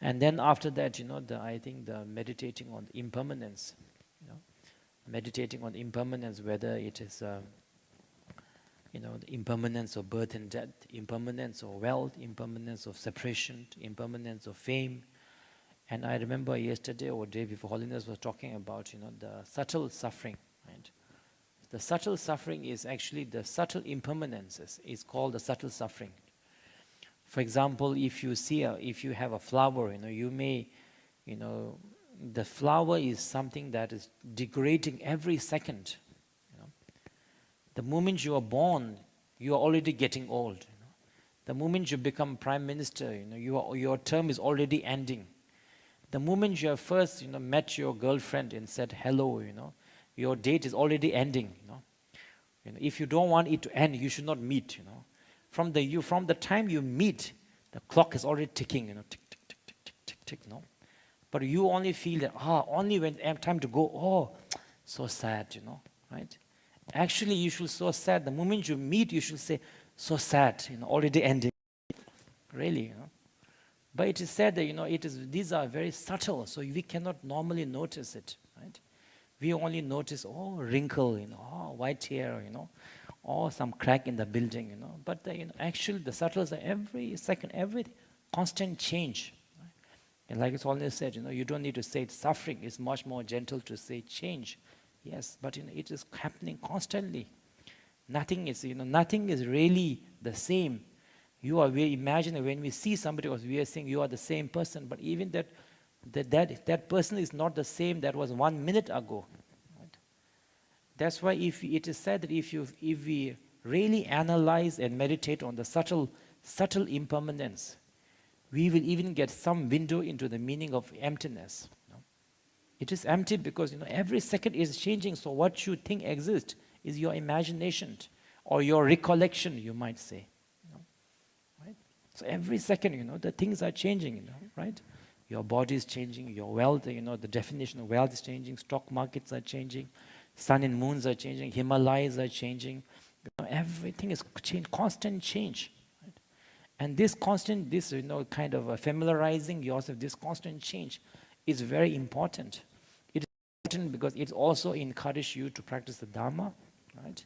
And then after that, I think the meditating on impermanence, meditating on impermanence, whether it is, the impermanence of birth and death, impermanence of wealth, impermanence of separation, impermanence of fame. And I remember yesterday or day before, Holiness was talking about, the subtle suffering, right? The subtle suffering is actually the subtle impermanences. It's called the subtle suffering. For example, if you have a flower, you may, the flower is something that is degrading every second. The moment you are born, you are already getting old. The moment you become prime minister, your term is already ending. The moment you have first, met your girlfriend and said hello, your date is already ending. If you don't want it to end, you should not meet. From the time you meet, the clock is already ticking. Tick, tick, tick, tick, tick, tick, tick. But you only feel that only when time to go. Oh, so sad. Right? Actually, you should so sad. The moment you meet, you should say so sad. Already ending. Really. But it is said that these are very subtle, so we cannot normally notice it, right? We only notice wrinkle, white hair, or some crack in the building, But actually the subtles are every second, every constant change. Right? And like it's always said, you don't need to say it's suffering. It's much more gentle to say change. Yes, but it is happening constantly. Nothing is really the same. We imagine when we see somebody else, we are saying you are the same person, but even that person is not the same that was 1 minute ago. Right? That's why if it is said that if we really analyze and meditate on the subtle impermanence, we will even get some window into the meaning of emptiness. It is empty because every second is changing, so what you think exists is your imagination or your recollection, you might say. So every second, the things are changing, right? Your body is changing, your wealth, the definition of wealth is changing, stock markets are changing, sun and moons are changing, Himalayas are changing. Everything is constant change. Right? And this constant, kind of familiarizing yourself, this constant change is very important. It is important because it also encourages you to practice the Dharma, right?